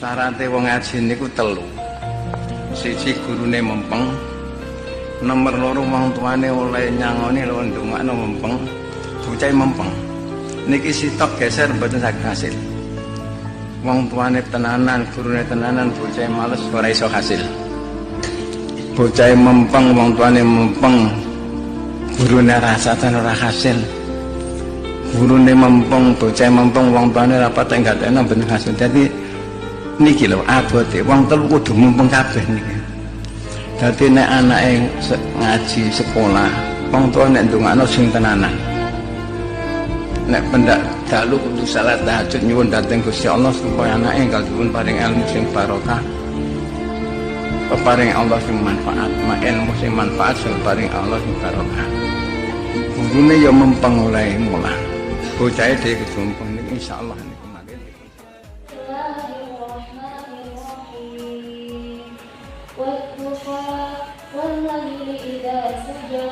Syarate wong ngaji niku telu. Siji gurune mempeng. Nomor loro wong tuane oleh nyangoni lho ndongakno mempeng. Bocah mempeng. Niki sitok geser mboten saged hasil. Wong tuane tenanan, gurune tenanan, bocah males ora iso hasil. Bocah mempeng, wong tuane mempeng. Gurune rasatan ora hasil. Gurune mempeng, bocah mempeng, wong tuane ora patek gatekno ben hasil. Dadi niki lho abote wong telu kudu mumpung kabeh niki. Dadi nek anake ngaji sekolah, wong tuwa nek ndongakno sing tenanan. Nek pendak dalu kudu salat tahajud nyuwun dhateng Gusti Allah supaya anake kagungipun paring ilmu sing barokah. Paring Allah sing manfaat, ilmu sing manfaat sing paring Allah sing barokah. Gurune ya mempeng oleh mulah. Bocahe dhewe kudu mumpung niki insyaallah niku mangke. والليل إذا سجى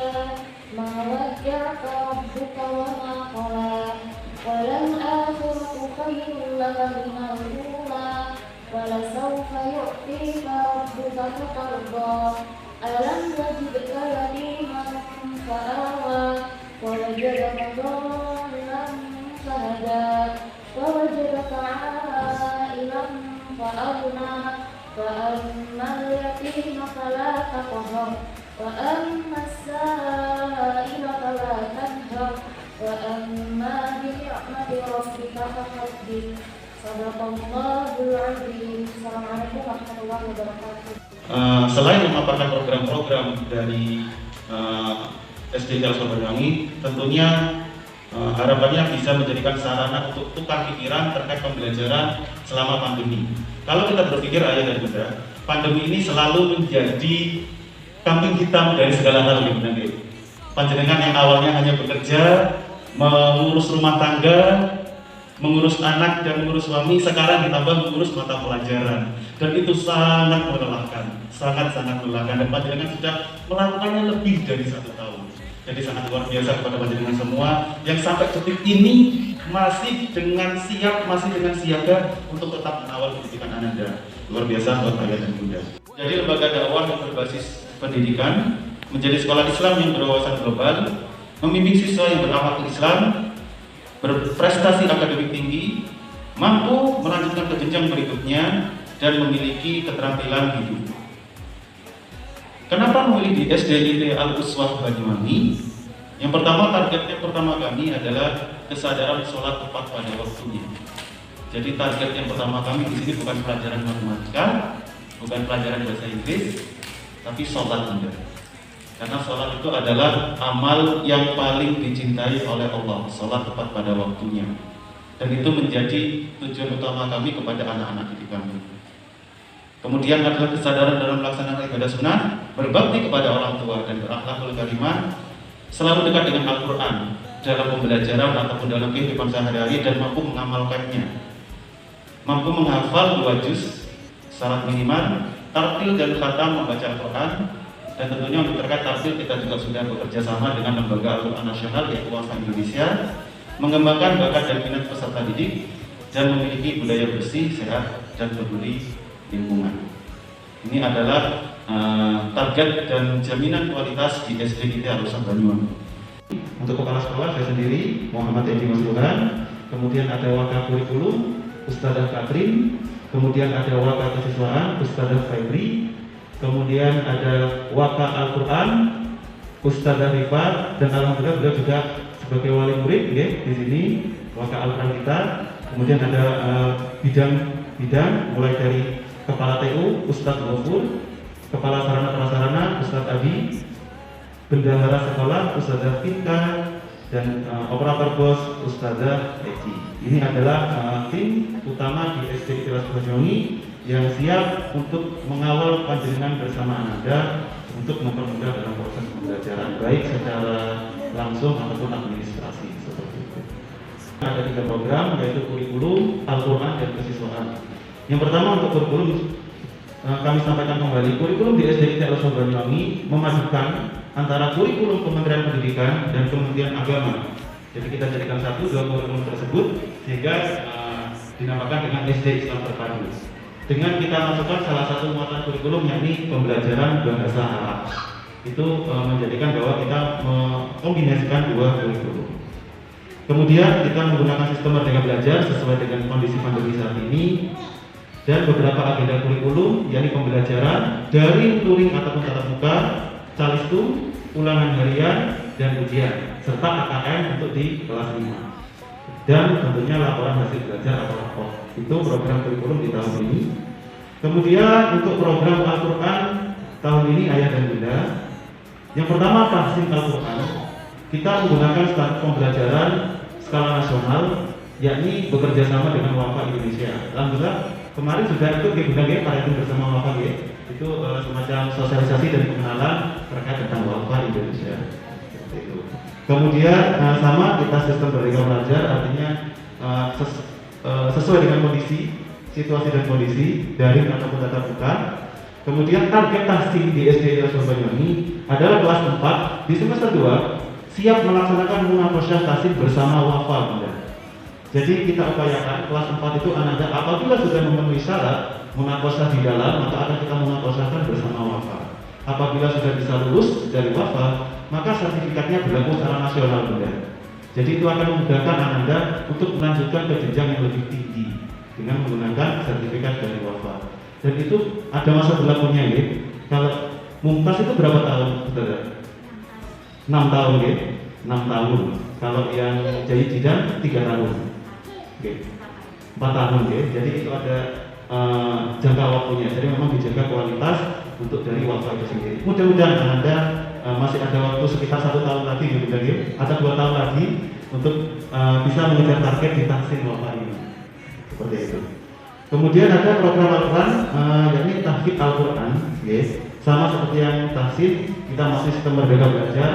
ما ودعك ربك وما قلى وللآخرة خير لك من الأولى ولسوف يعطيك ربك فترضى ألم يجدك يتيما فآوى ووجدك ضالا فهدى ووجدك عائلا فأغنى فأما اليتيم فلا تقهر وأما السائل فلا تنهر وأما بنعمة ربك فحدث صدق الله العظيم. Assalamualaikum warahmatullahi wabarakatuh. Selain memaparkan program-program dari SD Al Banyuwangi, tentunya harapannya bisa menjadikan sarana untuk tukar pikiran terkait pembelajaran selama pandemi. Kalau kita berpikir ayah dan bunda, pandemi ini selalu menjadi kambing hitam dari segala hal yang benar. Panjenengan yang awalnya hanya bekerja, mengurus rumah tangga, mengurus anak dan mengurus suami, sekarang ditambah mengurus mata pelajaran, dan itu sangat melelahkan, sangat-sangat melelahkan. Dan panjenengan sudah melakukannya lebih dari 1 tahun. Jadi sangat luar biasa kepada panjenengan semua yang sampai detik ini masih dengan siap, masih dengan siaga untuk tetap mengawal pendidikan Ananda. Luar biasa buat ayah dan bunda. Jadi lembaga dakwah yang berbasis pendidikan menjadi sekolah Islam yang berwawasan global, membimbing siswa yang berakhlak Islam, berprestasi akademik tinggi, mampu melanjutkan ke jenjang berikutnya, dan memiliki keterampilan hidup. Kenapa memilih di SDIT Al-Uswah Banyuwangi? Yang pertama, targetnya pertama kami adalah kesadaran sholat tepat pada waktunya. Jadi target yang pertama kami di sini bukan pelajaran matematika, bukan pelajaran bahasa Inggris, tapi sholat juga. Karena sholat itu adalah amal yang paling dicintai oleh Allah, sholat tepat pada waktunya. Dan itu menjadi tujuan utama kami kepada anak-anak didik kami. Kemudian adalah kesadaran dalam melaksanakan ibadah sunnah, berbakti kepada orang tua dan berakhlakul karimah, selalu dekat dengan Al-Quran dalam pembelajaran ataupun dalam kehidupan sehari-hari, dan mampu mengamalkannya, mampu menghafal 2 juz syarat minimal, tartil dan khatam membaca Al-Quran. Dan tentunya untuk terkait tartil kita juga sudah bekerja sama dengan lembaga Al-Quran Nasional yaitu WAFA Indonesia, mengembangkan bakat dan minat peserta didik dan memiliki budaya bersih, sehat, dan peduli lingkungan. Ini adalah target dan jaminan kualitas di SDIT Al-Uswah Banyuwangi. Untuk kepala sekolah saya sendiri Muhammad Edi Masluhan, kemudian ada wakil kurikulum Ustadzah Katrin, kemudian ada wakil kesiswaan Ustadzah Febri, kemudian ada wakil Al-Quran Ustadzah Rifa, dan alhamdulillah beliau juga sebagai wali murid ya, di sini wakil Al-Quran kita. Kemudian ada bidang mulai dari Kepala TU Ustadz Ghafur, Kepala Sarana Prasarana Ustadz Abi, Bendahara Sekolah Ustadzah Finka, dan Operator Bos Ustadzah Eci. Ini adalah tim utama di SD Al-Uswah Banyuwangi yang siap untuk mengawal panjenengan bersama Ananda untuk mempermudah dalam proses pembelajaran baik secara langsung ataupun administrasi seperti itu. Ada 3 program yaitu kurikulum, Al-Quran, dan kesiswaan. Yang pertama untuk kurikulum kami sampaikan kembali, kurikulum di SDIT Al-Uswah Banyuwangi memadukan antara kurikulum Kementerian Pendidikan dan Kementerian Agama. Jadi kita jadikan 2 kurikulum tersebut sehingga dinamakan dengan SD Islam Terpadu. dengan kita masukkan salah satu muatan kurikulum yakni pembelajaran bahasa Arab. Itu menjadikan bahwa kita mengkombinasikan dua kurikulum. Kemudian kita menggunakan sistem Merdeka Belajar sesuai dengan kondisi pandemi saat ini, dan beberapa agenda kurikulum yakni pembelajaran daring, luring ataupun tatap muka, calistung, ulangan harian dan ujian, serta KKM untuk di kelas 5. Dan tentunya laporan hasil belajar atau rapor. Itu program kurikulum di tahun ini. Kemudian untuk program Al-Quran tahun ini ayah dan bunda. Yang pertama tahsin Al-Quran. Kita menggunakan standar pembelajaran skala nasional, yakni bekerja sama dengan Wafa Indonesia. Alhamdulillah kemarin sudah ikut bunda Pak bersama Wafa itu semacam sosialisasi dan pengenalan terkait tentang Wafa Indonesia. Itu. Kemudian sama kita sistem Merdeka Belajar, artinya sesuai dengan kondisi, situasi dan kondisi daring ataupun tatap muka. Kemudian target tahsin di SD Rasul Banyuwangi adalah kelas 4 di semester 2 siap melaksanakan munaqasyah tahsin bersama Wafa, Bunda. Jadi kita upayakan kelas 4 itu Ananda apabila sudah memenuhi syarat munaqasyah di dalam, maka akan kita munaqasyahkan bersama Wafa. Apabila sudah bisa lulus dari Wafa, maka sertifikatnya berlaku secara nasional, Bunda. Jadi itu akan memudahkan Ananda untuk melanjutkan ke jenjang yang lebih tinggi dengan menggunakan sertifikat dari Wafa. Dan itu ada masa berlakunya, ya. Kalau Mumtaz itu berapa tahun, saudara? 6 tahun, ya. 6 tahun. Kalau yang Jayi Jidan 3 tahun, okay. 4 tahun, ya. Jadi itu ada jangka waktunya. Jadi memang dijaga kualitas untuk dari Wafa itu sendiri. Mudah-mudahan Anda masih ada waktu sekitar 1 tahun lagi, ya, atau 2 tahun lagi untuk bisa mengejar target di tahsin Wafa ini. Seperti itu. Kemudian ada program Al-Quran, yakni tahfidz Al-Quran, yes. Sama seperti yang tahsin, kita masih sistem Merdeka Belajar.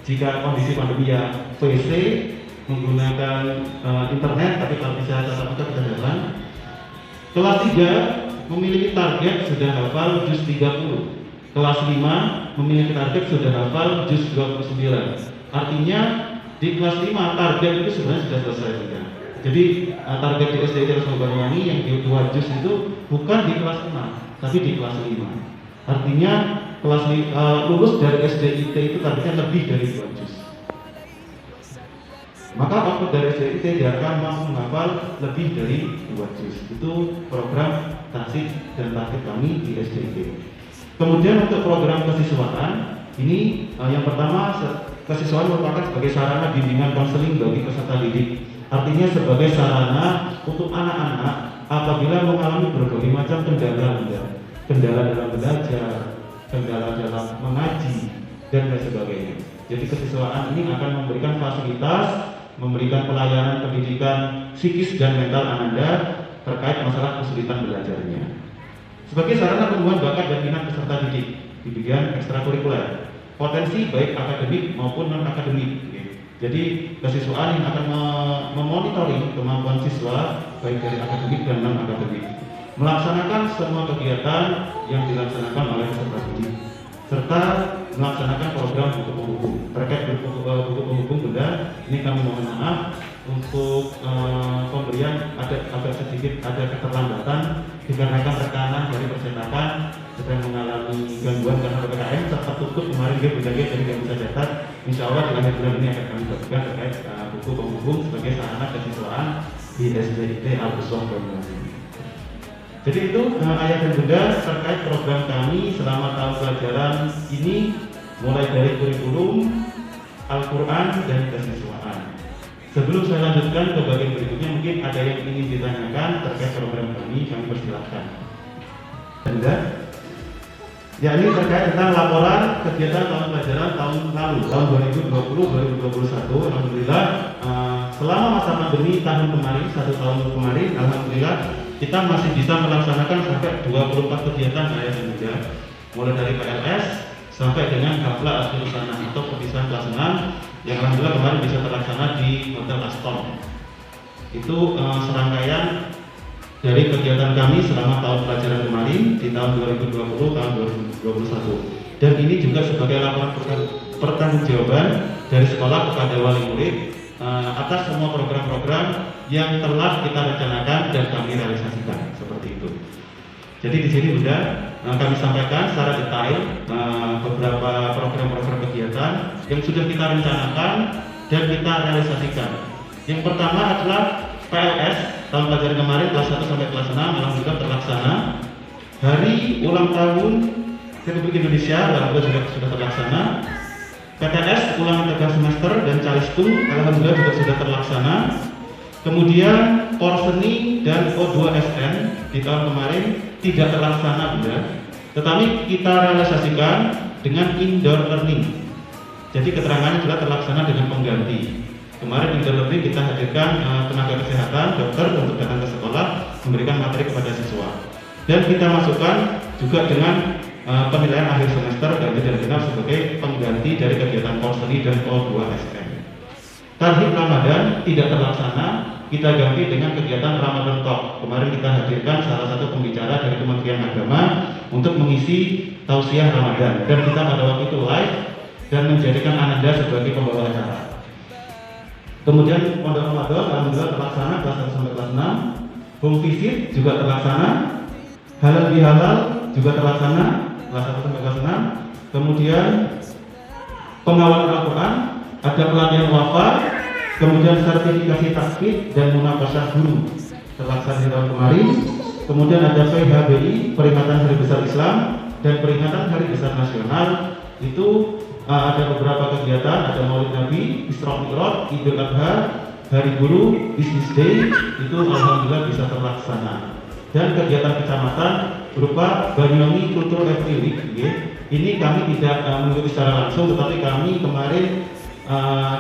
Jika kondisi pandemi ya PC menggunakan internet, tapi kalau bisa tatap muka kita jalan. Kelas 3 memiliki target sudah hafal juz 30. Kelas 5 memiliki target sudah hafal juz 29. Artinya di kelas 5 target itu sebenarnya sudah selesai juga. Jadi target di SD Rasul Banyuwangi yang di 2 juz itu bukan di kelas 6, tapi di kelas 5. Artinya kelas lulus dari SDIT itu targetnya lebih dari 2 juz. Maka output dari SDIT dia akan mampu menghafal lebih dari 2 juz. Itu program tahsin dan tahfidz kami di SDIT. Kemudian untuk program kesiswaan ini yang pertama, kesiswaan merupakan sebagai sarana bimbingan konseling bagi peserta didik. Artinya sebagai sarana untuk anak-anak apabila mengalami berbagai macam kendala dalam belajar, kendala dalam mengaji, dan lain sebagainya. Jadi kesiswaan ini akan memberikan fasilitas, memberikan pelayanan pendidikan psikis dan mental Ananda terkait masalah kesulitan belajarnya. Sebagai sarana pengembangan bakat dan minat peserta didik di bidang ekstrakurikuler, potensi baik akademik maupun non akademik. Jadi kesiswaan yang akan memonitoring kemampuan siswa baik dari akademik dan non akademik, melaksanakan semua kegiatan yang dilaksanakan oleh peserta didik, serta melaksanakan program buku penghubung. Terkait buku penghubung, Bunda, ini kami mohon maaf untuk pemberian agak sedikit ada keterlambatan dikarenakan tekanan dari percetakan sedang mengalami gangguan karena PPKM serta tutup kemarin dia berjaga jadi nggak bisa cetak. Insya Allah di akhir bulan ini akan kami bagikan terkait buku penghubung sebagai sarana kesiswaan di SDIT Al-Uswah Banyuwangi. Jadi itu ayah dan bunda terkait program kami selama tahun pelajaran ini, mulai dari kurikulum, Al-Quran dan kesiswaan. Sebelum saya lanjutkan ke bagian berikutnya, mungkin ada yang ingin ditanyakan terkait program kami persilahkan. Bunda, ya ini terkait tentang laporan kegiatan tahun pelajaran tahun lalu, tahun 2020-2021. Alhamdulillah selama masa pandemi tahun kemarin, 1 tahun kemarin, alhamdulillah kita masih bisa melaksanakan sampai 24 kegiatan ayah dan bunda, mulai dari PLS sampai dengan hafla akhir sana atau perpisahan kelas 6 yang alhamdulillah kemarin bisa terlaksana di Hotel Aston. Itu serangkaian dari kegiatan kami selama tahun pelajaran kemarin di tahun 2020 tahun 2021. Dan ini juga sebagai laporan pertanggungjawaban dari sekolah kepada wali murid atas semua program-program yang telah kita rencanakan dan kami realisasikan, seperti itu. Jadi di sini Bunda kami sampaikan secara detail beberapa program-program kegiatan yang sudah kita rencanakan dan kita realisasikan. Yang pertama adalah PLS tahun pelajaran kemarin kelas 1 sampai kelas 6 alhamdulillah terlaksana. Hari ulang tahun Republik Indonesia alhamdulillah juga sudah terlaksana. PTS ulangan tegar semester dan Calistung alhamdulillah juga sudah terlaksana. Kemudian Porseni dan O2SN di tahun kemarin tidak terlaksana Bunda, tetapi kita realisasikan dengan indoor learning. Jadi keterangannya juga terlaksana dengan pengganti. Kemarin indoor learning kita hadirkan tenaga kesehatan, dokter untuk datang ke sekolah memberikan materi kepada siswa. Dan kita masukkan juga dengan penilaian akhir semester ganjil dan genap sebagai pengganti dari kegiatan Porseni dan O2SN. Tarhib Ramadan tidak terlaksana, kita ganti dengan kegiatan Ramadan Talk. Kemarin kita hadirkan salah satu pembicara dari Kementerian Agama untuk mengisi tausiah Ramadan dan kita pada waktu itu live dan menjadikan Ananda sebagai pembawa acara. Kemudian Pondok Ramadan alhamdulillah terlaksana kelas 1 sampai kelas 6. Home visit juga terlaksana. Halal bihalal juga terlaksana kelas 1 sampai kelas 6. Kemudian pengawalan Al-Quran, ada pelatihan wafa, kemudian sertifikasi tasbih dan munakasyah guru terlaksana di tahun kemarin. Kemudian ada PHBI, peringatan Hari Besar Islam dan peringatan Hari Besar Nasional. Itu ada beberapa kegiatan, ada Maulid Nabi, Isra Mi'raj, Idul Adha, Hari Guru, Business Day, itu alhamdulillah bisa terlaksana. Dan kegiatan kecamatan berupa Banyuwangi Cultural Every Week. Ini kami tidak mengikuti secara langsung, tetapi kami kemarin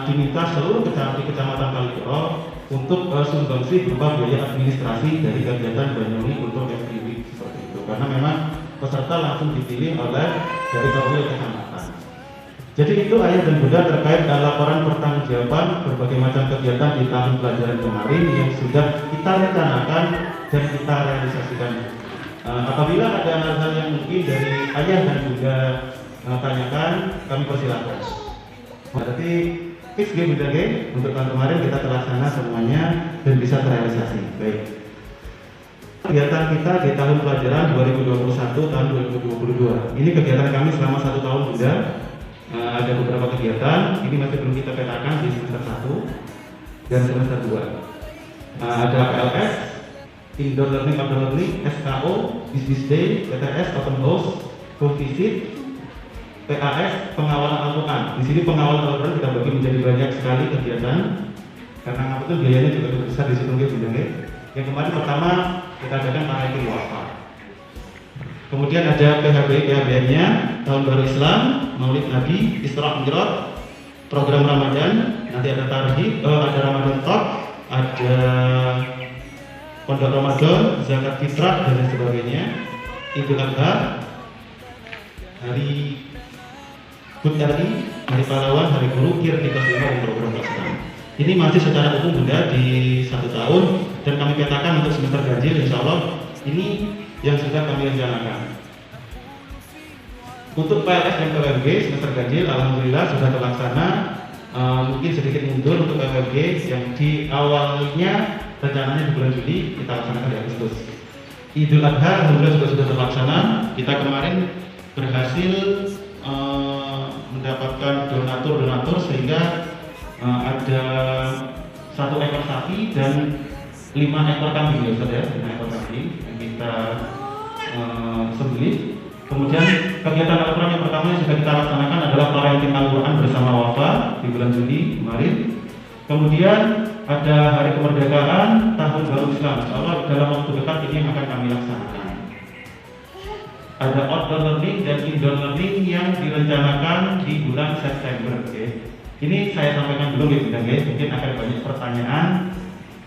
diminta seluruh kecamatan Kaliurang untuk sumbangsi berupa biaya administrasi dari kegiatan Banyuwangi Cultural Every Week seperti itu. Karena memang peserta langsung dipilih oleh dari berbagai kecamatan. Jadi itu ayah dan bunda terkait laporan pertanggungjawaban berbagai macam kegiatan di tahun pelajaran kemarin yang sudah kita rencanakan dan kita realisasikan. Apabila ada hal-hal yang mungkin dari ayah dan bunda tanyakan, kami persilahkan. Berarti fix game bunda game untuk tahun kemarin kita terlaksana semuanya dan bisa terrealisasi. Baik. Kegiatan kita di tahun pelajaran 2021 tahun 2022. Ini kegiatan kami selama 1 tahun bunda. Ada beberapa kegiatan, ini masih belum kita petakan di semester 1 dan semester 2. Ada PLS, Indoor Learning, Outdoor Learning, SKO, Business Day, PTS, Open House, Home Visit, PAS, pengawalan Al-Quran. Di sini pengawalan Al-Quran kita bagi menjadi banyak sekali kegiatan, karena itu biayanya juga cukup besar di situ gitu. Yang kemarin pertama kita adakan Tarikul Wafa. Kemudian ada PHBI-nya, Tahun Baru Islam, Maulid Nabi, Isra Mi'raj, program Ramadan, nanti ada Tarhib, ada Ramadan Talk, ada Pondok Ramadan, Zakat Fitrah dan sebagainya, Idul Adha, Hari HUT RI, Hari Pahlawan, Hari Guru, KIR di kelas 5 dan program kelas 6. Ini masih secara umum bunda di 1 tahun dan kami petakan untuk semester ganjil, insya Allah ini yang sudah kami rencanakan. Untuk PLS dan PWG semester ganjil alhamdulillah sudah terlaksana. Mungkin sedikit mundur untuk PWG yang di awalnya rencananya di bulan Juli, kita laksanakan di Agustus. Idul Adha alhamdulillah juga sudah terlaksana. Kita kemarin berhasil mendapatkan donatur sehingga ada 1 ekor sapi dan 5 ekor kambing, ya Ustaz ya, 5 ekor kambing yang kita sembelih. Kemudian kegiatan Al-Quran yang pertama yang sudah kita laksanakan adalah parenting Al-Quran bersama Wafa di bulan Juli kemarin. Kemudian ada Hari Kemerdekaan, Tahun Baru Islam. Insya Allah dalam waktu dekat ini yang akan kami laksanakan. Ada outdoor learning dan indoor learning yang direncanakan di bulan September. Ini saya sampaikan dulu ya, mungkin akan banyak pertanyaan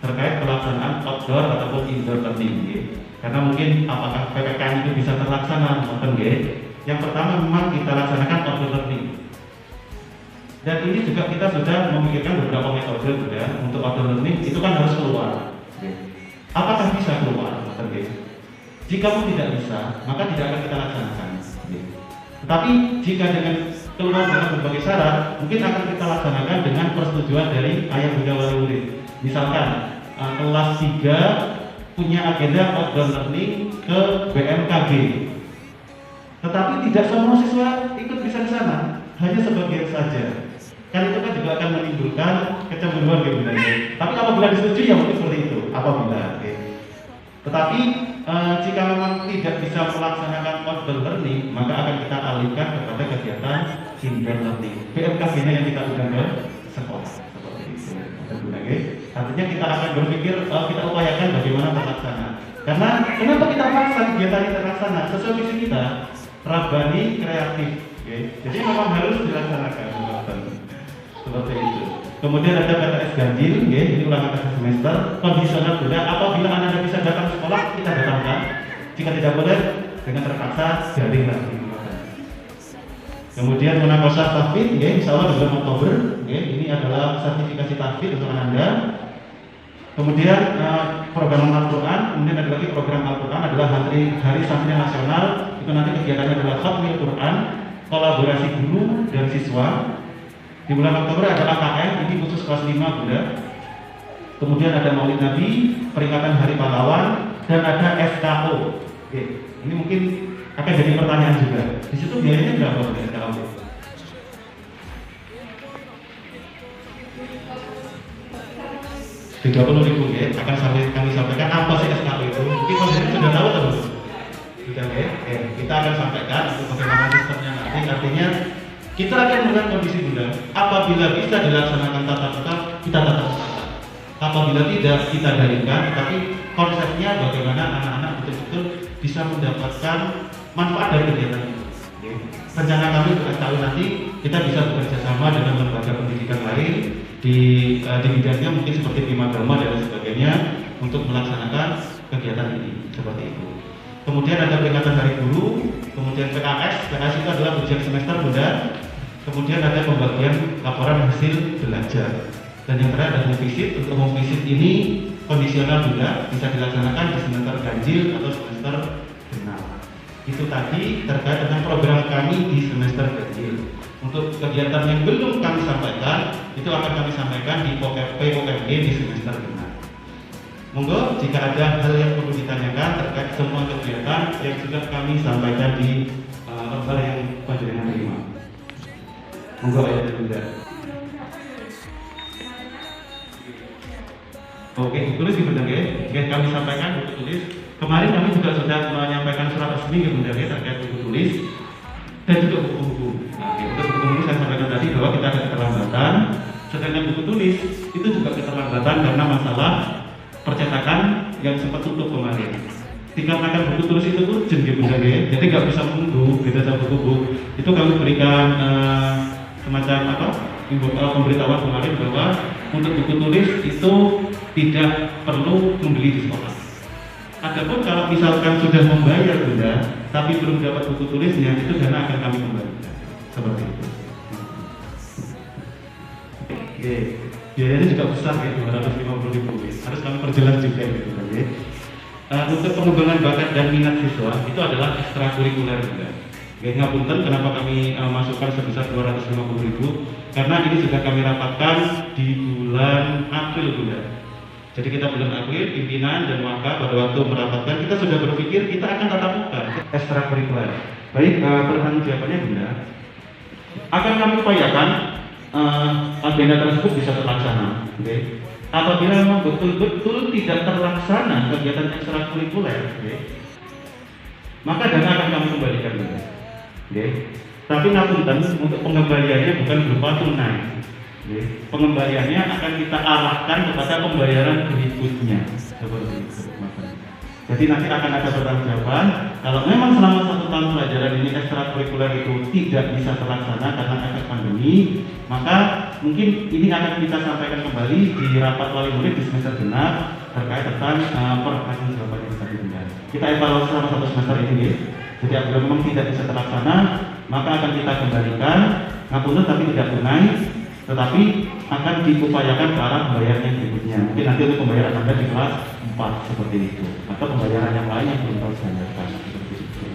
terkait pelaksanaan outdoor ataupun indoor learning. Karena mungkin apakah PPKN itu bisa terlaksana atau enggak? Yang pertama memang kita laksanakan outdoor learning. Dan ini juga kita sudah memikirkan beberapa metode juga untuk outdoor learning. Itu kan harus keluar. Apakah bisa keluar? Jika pun tidak bisa, maka tidak akan kita laksanakan. Tetapi jika dengan keluar dengan berbagai syarat, mungkin akan kita laksanakan dengan persetujuan dari ayah bunda wali murid. Misalkan kelas 3 punya agenda outbound learning ke BMKG. Tetapi tidak semua siswa ikut bisa ke sana, hanya sebagian saja. Kan itu kan juga akan menimbulkan kecemburuan gitu. Tapi apabila disetujui ya mungkin seperti itu, apabila. Tetapi jika memang tidak bisa melaksanakan outbound learning, maka akan kita alihkan kepada kegiatan inbound learning. BMKG-nya yang kita undang ke sekolah. Seperti itu. Artinya kita akan berpikir, kita upayakan bagaimana terlaksana. Karena kenapa kita paksa kegiatan ini terlaksana? Sesuai visi kita, Rabbani kreatif. Jadi memang harus dilaksanakan. Seperti itu. Kemudian ada PTS ganjil, ini ulangan akhir semester. Kondisional juga, apabila Anda bisa datang sekolah, kita datangkan. Jika tidak boleh, dengan terpaksa daring lagi. Kemudian munakosah tahfidz, insya Allah di bulan Oktober. Ini adalah sertifikasi tahfidz untuk Anda. Kemudian program Al-Quran, kemudian ada lagi program Al-Quran adalah Hari Santri Nasional. Itu nanti kegiatannya adalah Khatmil Quran, kolaborasi guru dan siswa. Di bulan Oktober ada AKM, ini khusus kelas 5 Bunda. Kemudian ada Maulid Nabi, peringatan Hari Pahlawan, dan ada SKO. Ini mungkin akan jadi pertanyaan juga. Di situ biayanya berapa Bunda SKO? Rp30.000 akan kami sampaikan apa sih SKO itu. Mungkin kalian sudah tahu atau belum? Sudah kita akan sampaikan untuk bagaimana sistemnya nanti. Artinya kita akan melihat kondisi Bunda. Apabila bisa dilaksanakan tatap muka, kita tatap muka. Apabila tidak, kita daringkan. Tapi konsepnya bagaimana anak-anak betul-betul bisa mendapatkan manfaat dari kegiatan itu. Rencana kami untuk SKO nanti kita bisa bekerja sama dengan lembaga pendidikan lain di bidangnya mungkin seperti Prima Agama dan sebagainya untuk melaksanakan kegiatan ini seperti itu. Kemudian ada peringatan Hari Guru, kemudian PKS itu adalah ujian semester Bunda. Kemudian ada pembagian laporan hasil belajar. Dan yang terakhir ada home visit. Untuk home visit ini kondisional Bunda, bisa dilaksanakan di semester ganjil atau semester genap. Itu tadi terkait dengan program kami di semester ganjil. Untuk kegiatan yang belum kami sampaikan, itu akan kami sampaikan di POKMG di semester genap. Monggo jika ada hal yang perlu ditanyakan terkait semua kegiatan yang sudah kami sampaikan di lembar yang panjenengan terima. Monggo ya Bunda. Oke, tulis di Bunda ya. Kami sampaikan buku tulis. Kemarin kami juga sudah menyampaikan surat resmi ke Bunda terkait buku tulis dan juga buku-buku. Untuk buku-buku saya sampaikan tadi bahwa kita ada keterlambatan. Sedangkan buku tulis itu juga keterlambatan karena masalah percetakan yang sempat tutup kemarin. Dikarenakan buku tulis itu urgent gitu Bunda ya. Jadi nggak bisa menunggu beda sama buku. Itu kami berikan semacam pemberitahuan kemarin bahwa untuk buku tulis itu tidak perlu membeli di sekolah. Adapun kalau misalkan sudah membayar Bunda, tapi belum dapat buku tulisnya, itu dana akan kami kembalikan. Seperti itu. Oke. Biayanya juga besar ya, 250.000. Harus kami perjelas juga gitu kan ya. Untuk pengembangan bakat dan minat siswa itu adalah ekstrakurikuler juga. Ngapunten kenapa kami masukkan sebesar 250.000 karena ini sudah kami rapatkan di bulan April Bunda. Jadi kita bulan April pimpinan dan waka pada waktu merapatkan kita sudah berpikir kita akan tatap muka ekstrakurikuler. Baik, pertanggungjawabannya Bunda akan kami upayakan agenda tersebut bisa terlaksana. Okay. Apabila memang betul-betul tidak terlaksana kegiatan ekstrakurikuler, maka dana akan kami kembalikan juga. Tapi ngapunten untuk pengembaliannya bukan berupa tunai. Pengembaliannya akan kita arahkan kepada pembayaran berikutnya. Seperti itu. Jadi nanti akan ada pertanggungjawaban. Kalau memang selama 1 tahun pelajaran ini ekstrakurikuler itu tidak bisa terlaksana karena efek pandemi, maka mungkin ini akan kita sampaikan kembali di rapat wali murid di semester genap terkait tentang pertanggungjawaban yang tadi Bunda. Kita evaluasi selama 1 semester ini ya. Jadi apabila memang tidak bisa terlaksana, maka akan kita kembalikan ngapunten tapi tidak tunai, tetapi akan diupayakan ke arah pembayaran yang berikutnya. Mungkin nanti untuk pembayaran Anda di kelas 4 seperti itu, atau pembayaran yang lain yang belum tahu dibayarkan seperti itu.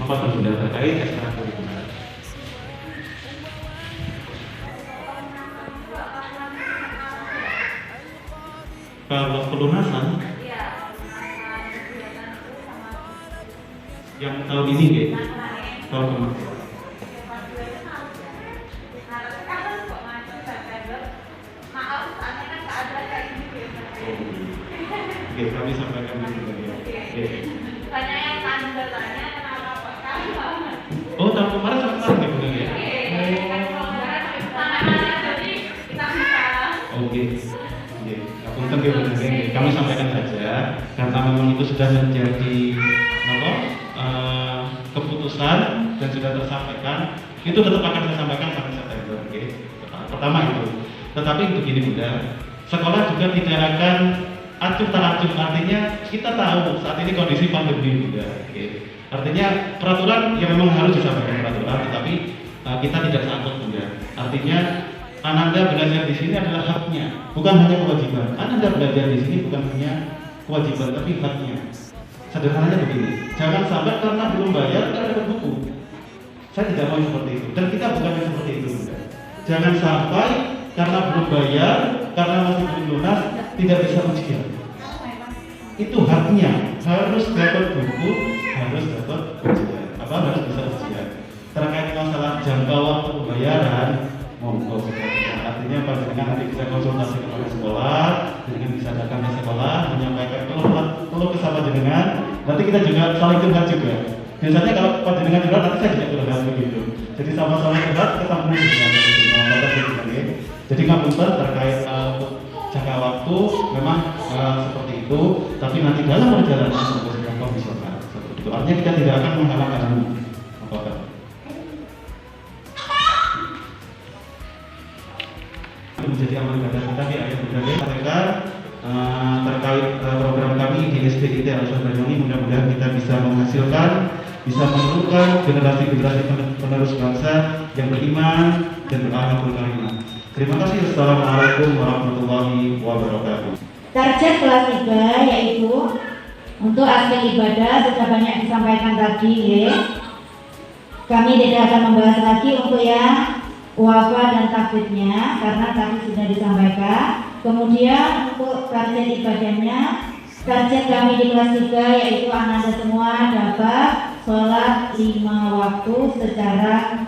Maka Bunda terkait ekstrakurikuler. Kalau pelunasan, Yang tahun ini nggih. Tahun kemarin. Oke, kami sampaikan dulu ya. Oke. Banyak yang tanda tanya kenapa kok sekali banget. Oh, tahun kemarin sama kemarin ya, Bunda ya? Jadi kita bisa. Oke. Oke. Punten nggih Bunda nggih. Kami sampaikan saja karena memang itu sudah menjadi apa? Keputusan dan sudah tersampaikan. Itu tetap akan saya sampaikan sampai September, oke. Pertama itu. Tetapi begini Bunda, sekolah juga tidak akan acuh tak acuh, artinya kita tahu saat ini kondisi pandemi juga, oke. Artinya peraturan yang memang harus disampaikan peraturan, tetapi kita tidak sangkut Bunda. Artinya Ananda belajar di sini adalah haknya, bukan hanya kewajiban. Ananda belajar di sini bukan hanya kewajiban, tapi haknya. Sederhananya begini, jangan sampai karena belum bayar kita dapat buku. Saya tidak mau seperti itu, dan kita bukan yang seperti itu Bunda. Jangan sampai karena belum bayar, karena masih belum lunas, tidak bisa ujian. Itu haknya, harus dapat buku, harus dapat ujian. Harus bisa ujian. Terkait masalah jangka waktu pembayaran, monggo. Artinya panjenengan nanti bisa konsultasi kepada sekolah, dengan bisa datang ke sekolah, menyampaikan keluh kesah panjenengan. Nanti kita juga saling curhat juga. Biasanya kalau panjenengan curhat, nanti saya juga curhat begitu. Jadi sama-sama curhat, ketemu dengan jadi ngapunten terkait jangka waktu memang seperti itu, tapi nanti dalam perjalanan semoga sudah komisioner seperti itu. Artinya kita tidak akan menghalang-halangi apa-apa. Menjadi amal ibadah kita di ayat berbagai mereka terkait program kami di SPIT Al-Azhar Banyuwangi, mudah-mudahan kita bisa menghasilkan, bisa menentukan generasi-generasi penerus bangsa yang beriman dan beramal karimah. Terima kasih. Assalamualaikum warahmatullahi wabarakatuh. Target kelas 3 yaitu untuk aspek ibadah sudah banyak disampaikan tadi ya. Kami tidak akan membahas lagi untuk yang wafa dan takbirnya karena tadi sudah disampaikan. Kemudian untuk target ibadahnya, target kami di kelas 3 yaitu Ananda semua dapat sholat 5 waktu secara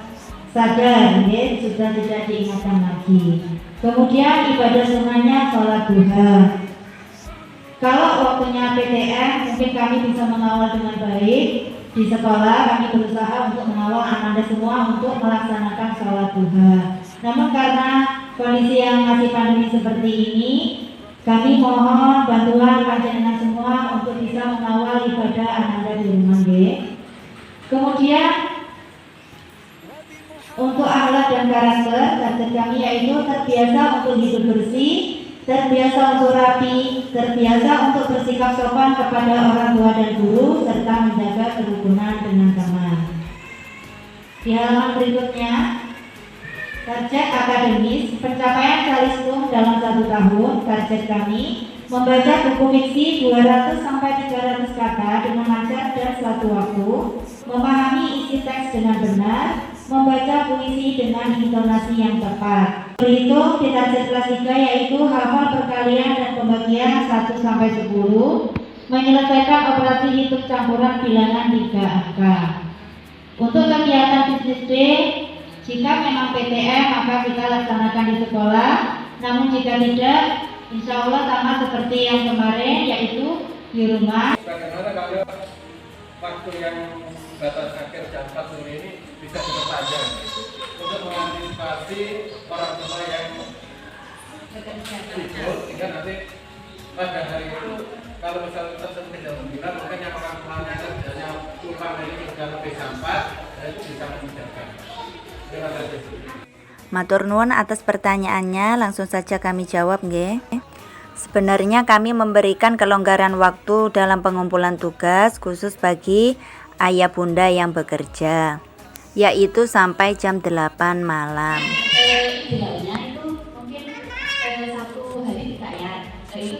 sadar, ya, sudah tidak diingatkan lagi. Kemudian ibadah sunnahnya sholat duha. Kalau waktunya PTM, mungkin kami bisa mengawal dengan baik di sekolah. Kami berusaha untuk mengawal Ananda semua untuk melaksanakan sholat duha. Namun karena kondisi yang masih pandemi seperti ini, kami mohon bantuan panjenengan semua untuk bisa mengawal ibadah Ananda di rumah, ya. Kemudian untuk akhlak dan karakter, target kami yaitu terbiasa untuk hidup bersih, terbiasa untuk rapi, terbiasa untuk bersikap sopan kepada orang tua dan guru, serta menjaga kerukunan dengan teman. Di halaman berikutnya, target akademis, pencapaian Calistung dalam 1 tahun, target kami membaca buku fiksi 200-300 kata dengan lancar dan suatu waktu, memahami isi teks dengan benar, membaca puisi dengan intonasi yang tepat. Berhitung di target kelas 3 yaitu hafal perkalian dan pembagian 1-10, menyelesaikan operasi hitung campuran bilangan 3 angka. Untuk kegiatan bisnis D, jika memang PTM maka kita laksanakan di sekolah, namun jika tidak, insya Allah sama seperti yang kemarin yaitu di rumah. Bagaimana kalau waktu yang batas akhir jam 4 sore ini bisa diperpanjang untuk mengantisipasi orang tua yang sibuk, sehingga nanti pada hari itu kalau misalnya tersentuh jam 9 mungkin yang orang tuanya kerjanya pulang dari kerja lebih sampai itu bisa memudahkan. Terima kasih. Matur nuwun atas pertanyaannya, langsung saja kami jawab nggih. Sebenarnya kami memberikan kelonggaran waktu dalam pengumpulan tugas khusus bagi ayah bunda yang bekerja, yaitu sampai jam 8 malam. Idealnya itu mungkin 1 hari 3 ayat.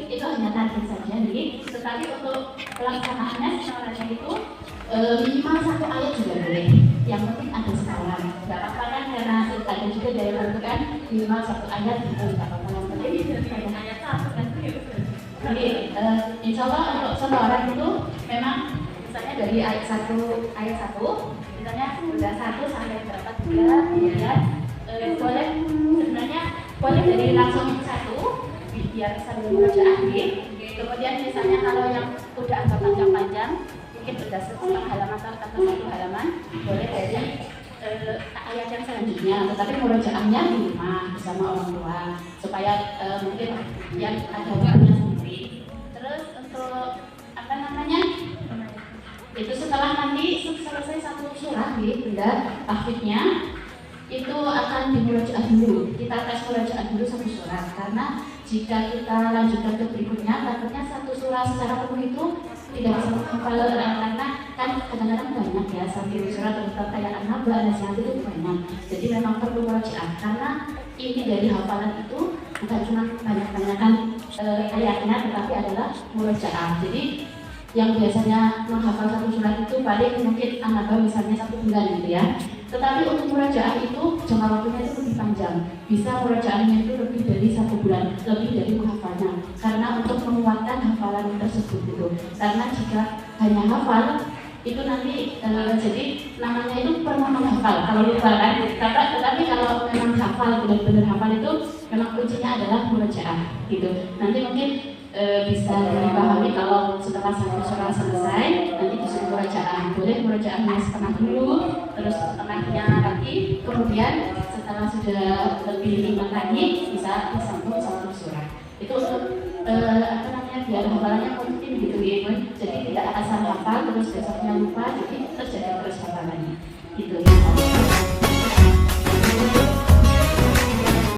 Itu hanya target saja nih. Tetapi untuk pelaksanaannya sebenarnya itu minimal 1 ayat juga boleh. Yang penting ada sekalan. Gak apa-apa kan karena ada juga dari bentukan minimal 1 ayat gitu. Gak apa-apa. Yang penting ada ayat 1 kan. Jadi insya Allah untuk semua orang itu memang bisa misalnya dari ayat 1 misalnya udah 1 sampai berapa 3 ya, boleh sebenarnya boleh dari langsung 1 biar sambil bacaan kemudian misalnya kalau yang udah agak panjang-panjang mungkin udah setengah halaman atau 1 halaman boleh dari ayat yang selanjutnya, tetapi murojaahnya di rumah bersama orang tua supaya mungkin yang ada waktunya sendiri. Terus untuk apa namanya itu setelah nanti selesai 1 surat bunda tahfidnya itu akan dimurojaah dulu, kita tes murojaah dulu 1 surat karena jika kita lanjutkan ke berikutnya takutnya 1 surat secara penuh itu tidak bisa menghafal karena kan kadang-kadang banyak ya 1 surat tentang kayak An-Naba, An-Nazi'at itu banyak, jadi memang perlu murojaah karena ini dari hafalan itu bukan cuma banyak-banyakan ayatnya tetapi adalah murojaah. Jadi yang biasanya menghafal 1 surat itu paling mungkin An-Naba misalnya 1 bulan gitu ya. Tetapi untuk murojaah itu jangka waktunya itu lebih panjang. Bisa murojaahnya itu lebih dari 1 bulan, lebih dari menghafalnya. Karena untuk menguatkan hafalan tersebut gitu. Karena jika hanya hafal itu nanti jadi namanya itu pernah menghafal kalau lupa kan. Tetapi kalau memang hafal benar-benar hafal itu memang kuncinya adalah murojaah gitu. Nanti mungkin bisa dipahami kalau setelah 1 surat selesai nanti disuruh murojaah, boleh murojaahnya setengah dulu terus setengahnya lagi kemudian setelah sudah lebih ringan lagi bisa disambung 1 surat itu untuk apa namanya biar hafalannya kontin gitu ya, jadi tidak asal hafal terus besoknya lupa jadi terjadi terus hafalannya gitu ya.